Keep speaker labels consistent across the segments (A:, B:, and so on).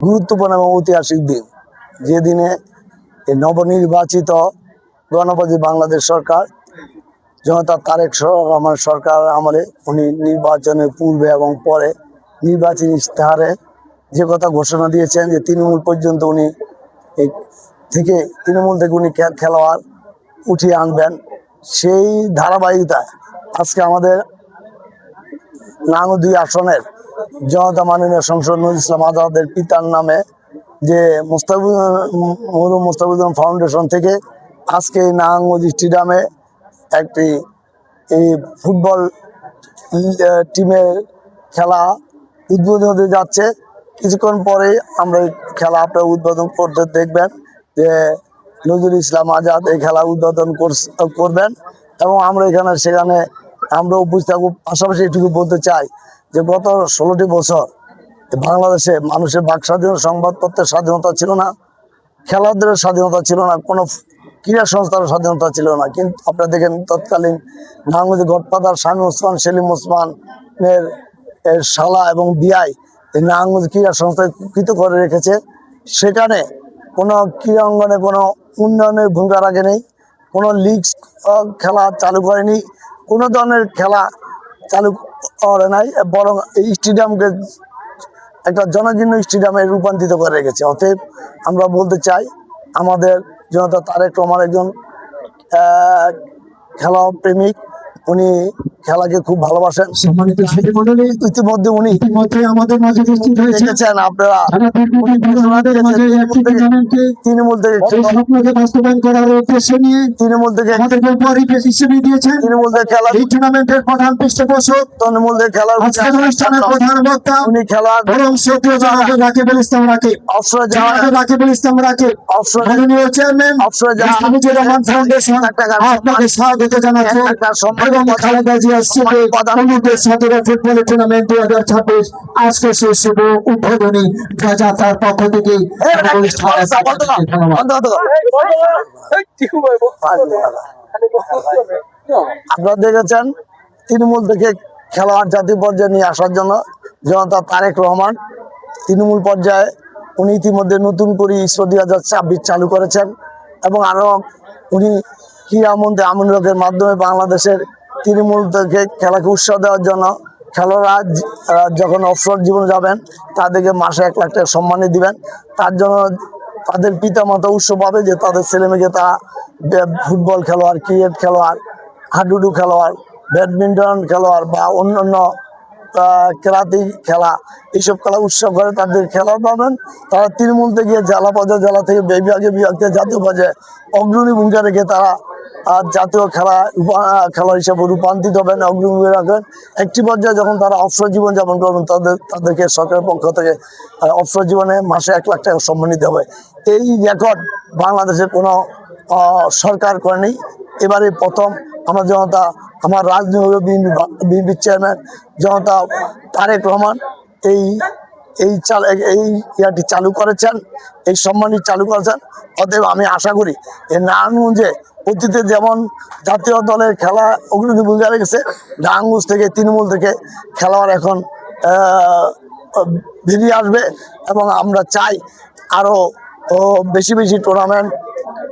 A: গুরুত্বপূর্ণ এবং ঐতিহাসিক দিন, যে দিনে এই নবনির্বাচিত গণপ্রজাতন্ত্রী বাংলাদেশ সরকার জনতা তারেক রহমান সরকার আমলে উনি নির্বাচনের পূর্বে এবং পরে নির্বাচনী ইশতেহারে যে কথা ঘোষণা দিয়েছেন যে তৃণমূল পর্যন্ত উনি তৃণমূল থেকে উনি খেলোয়াড় উঠিয়ে আনবেন, সেই ধারাবাহিকতায় আজকে আমাদের নাঙ্গল 2 আসনের জনতা মাননীয় সংসদ নজরুল ইসলাম আজাদের পিতার নামে যে মরহুম মোস্তাফিজুর ফাউন্ডেশন থেকে আজকে নাঙ্গল স্টেডিয়ামে একটি এই ফুটবল টিমের খেলা উদ্বোধন হতে যাচ্ছে। কিছুক্ষণ পরে আমরা এই খেলা আপনারা উদ্বোধন করতে দেখবেন যে নজরুল ইসলাম আজাদ এই খেলা উদ্বোধন করবেন এবং আমরা সেখানে আমরা উপস্থিত থাকবো। পাশাপাশি এটুকু বলতে চাই যে গত 16টি বছর বাংলাদেশে মানুষের বাক স্বাধীনতা, সংবাদপত্রের স্বাধীনতা ছিল না, খেলাধুলার স্বাধীনতা ছিল না, কোনো ক্রীড়া সংস্থার স্বাধীনতা ছিল না। কিন্তু আপনারা দেখেন তৎকালীন নাঙ্গল গডফাদার শামীম ওসমান, সেলিম ওসমানের শালা এবং বিআই এই নাঙ্গল ক্রীড়া সংস্থায় কৃত করে রেখেছে। সেখানে কোনো ক্রীড়া অঙ্গনে কোনো উন্নয়নের ভূমিকা রাখে নেই, কোনো লিগ খেলা চালু করেনি, কোনো ধরনের খেলা চালু করে নাই, বরং এই স্টেডিয়ামকে একটা জনাকীর্ণ স্টেডিয়ামে রূপান্তরিত করে রেখেছে। অতএব আমরা বলতে চাই আমাদের জনতা তারেক রহমান একজন খেলা প্রেমিক, উনি খেলাকে খুব ভালোবাসেন। ইতিমধ্যে উনি
B: আমাদের মাঝে উপস্থিত হয়েছেন
A: আপনারা তৃণমূল থেকে
B: স্বপ্নকে বাস্তবায়ন করার উদ্দেশ্য নিয়ে
A: তৃণমূল থেকে
B: আমাদেরকে পরিবেশ হিসেবে দিয়েছেন
A: তৃণমূল থেকে খেলা
B: এই টুর্নামেন্টের প্রধান পৃষ্ঠপোষক,
A: তৃণমূল থেকে খেলার
B: আজকের অনুষ্ঠানের প্রধান বক্তা
A: উনি খেলা
B: এবং সক্রিয় জনাব রাকিবুল ইসলাম রাকিব, রাকিবুল ইসলাম রাকিব, মাননীয় চেয়ারম্যান মুজিবুর রহমান ফাউন্ডেশন আপনাকে স্বাগত জানাচ্ছি এবং খালেদা জিয়ার স্মৃতি অনুদের 17 ফুটবল টুর্নামেন্ট 2026 আজকে সেই শুভ উদ্বোধনী যাত্রার পক্ষ থেকে
A: আপনারা দেখেছেন তৃণমূল থেকে খেলোয়াড় জাতীয় পর্যায়ে নিয়ে আসার জন্য জনতা তারেক রহমান তৃণমূল পর্যায়ে উনি ইতিমধ্যে নতুন করে ISPO 2026 চালু করেছেন এবং আরও উনি ক্রীড়ামন্ত্রী আমিনুল হকের মাধ্যমে বাংলাদেশের তৃণমূল থেকে খেলাকে উৎসাহ দেওয়ার জন্য খেলোয়াড়রা যখন অবসর জীবনে যাবেন তাদেরকে মাসে 1 লাখ টাকা সম্মানী দিবেন। তার জন্য তাদের পিতামাতা উৎসব পাবে যে তাদের ছেলেমেয়েকে তারা ফুটবল খেলোয়াড়, ক্রিকেট খেলোয়াড়, হাডুডু খেলোয়াড়, ব্যাডমিন্টন খেলোয়াড় বা অন্যান্য খেলাতেই খেলা এইসব খেলা উৎসব করে তাদের খেলোয়াড় পাবেন। তারা তৃণমূল থেকে জেলা পর্যায়ে, জেলা থেকে বিভাগে জাতীয় পর্যায়ে অগ্রণী ভূমিকা রেখে তারা জাতীয় খেলা হিসাবে রূপান্তরিত হবেন, অগ্রণী রাখবেন। একটি পর্যায়ে যখন তারা অবসর জীবন যাপন করবেন তাদেরকে সরকারের পক্ষ থেকে অবসর জীবনে মাসে 1 লাখ টাকা সম্মানিত হবে। এই রেকর্ড বাংলাদেশের কোনো সরকার করেনি, এবারে প্রথম আমার রাজনৈতিক বিএনপির চেয়ারম্যান জনতা তারেক রহমান এই ইয়াটি চালু করেছেন, এই সম্মানটি চালু করেছেন। অতএব আমি আশা করি এই নারায়ণগঞ্জে অতীতে যেমন জাতীয় দলের খেলা অগ্রণী ভূমিকা রেখেছে, নারায়ণগঞ্জ থেকে তৃণমূল থেকে খেলোয়াড় এখন বেরিয়ে আসবে এবং আমরা চাই আরও বেশি বেশি টুর্নামেন্ট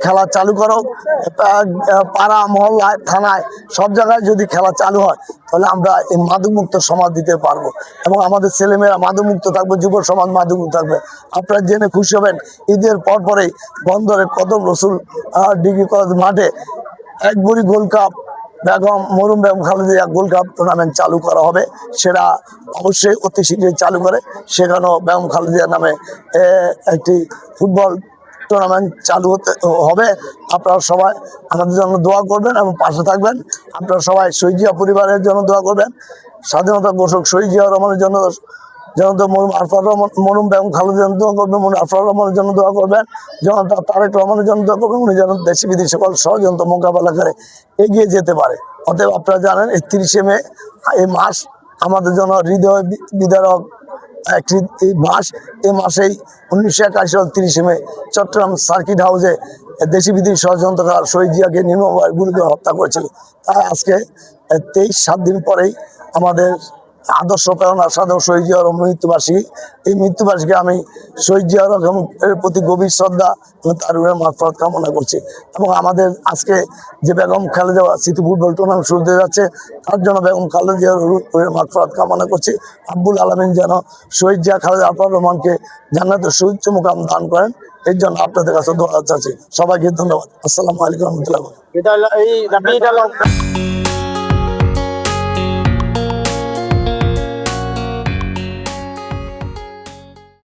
A: খেলা চালু করো। পাড়া মহল্লায়, থানায়, সব জায়গায় যদি খেলা চালু হয় তাহলে আমরা এই মাদকমুক্ত সমাজ দিতে পারবো এবং আমাদের ছেলেমেয়েরা মাদকমুক্ত থাকবে, যুব সমাজ মাদকমুক্ত থাকবে। আপনারা জেনে খুশি হবেন ঈদের পরেই বন্দরে কদম রসুল ডিগ্রি কলেজ মাঠে 1 ভরি গোল্ড কাপ মরহুম Begum Khaleda Zia gold cup tournament চালু করা হবে। সেটা অবশ্যই অতি শীঘ্রই চালু করে সেখানেও বেগম খালেদা জিয়ার নামে একটি ফুটবল টুর্নামেন্ট চালু হবে। আপনারা সবাই আমাদের জন্য দোয়া করবেন এবং পাশে থাকবেন। আপনারা সবাই শহীদ জিয়া পরিবারের জন্য দোয়া করবেন, স্বাধীনতা ঘোষক শহীদ জিয়া রহমানের জন্য মরহুম বেগম খালেদা জিয়ার দোয়া করবেন, আরফার রহমানের জন্য দোয়া করবেন, জনতা তারেক রহমানের জন্য দোয়া করবেন, উনি যেন দেশি বিদেশি সকল ষড়যন্ত্র মোকাবেলা করে এগিয়ে যেতে পারে। অতএব আপনারা জানেন 31শে মে এই মাস আমাদের জন্য হৃদয় বিদারক একটি মাস। এই মাসেই 1981 সাল 30শে মে চট্টগ্রাম সার্কিট হাউসে দেশি বিদেশি ষড়যন্ত্রকার শহীদ জিয়াকে নির্মমভাবে গুলি করে হত্যা করেছিল। তাই আজকে 7 দিন পরেই আমাদের আদর্শ প্রেরণা সাধক শহীদ জিয়াউর রহমান মৃত্যুবার্ষিকী। এই মৃত্যুবার্ষিকী আমি শহীদ জিয়াউর রহমানের প্রতি গভীর শ্রদ্ধা এবং তার মাগফিরাত কামনা করছি। এবং আমাদের আজকে যে বেগম খালেদা স্মৃতি ফুটবল টুর্নামেন্ট শুরু হতে যাচ্ছে, তার জন্য বেগম খালেদা জিয়ার মাগফিরাত কামনা করছি। রব্বুল আলামিন যেন শহীদ জিয়া খালেদা আফরোজ রহমানকে জান্নাতের সুউচ্চ মুকাম দান করেন, এর জন্য আপনাদের কাছে দোয়া চাচ্ছি। সবাইকে ধন্যবাদ। আসসালামু আলাইকুম রহমতুল্লাহ।
C: এটা হলো এই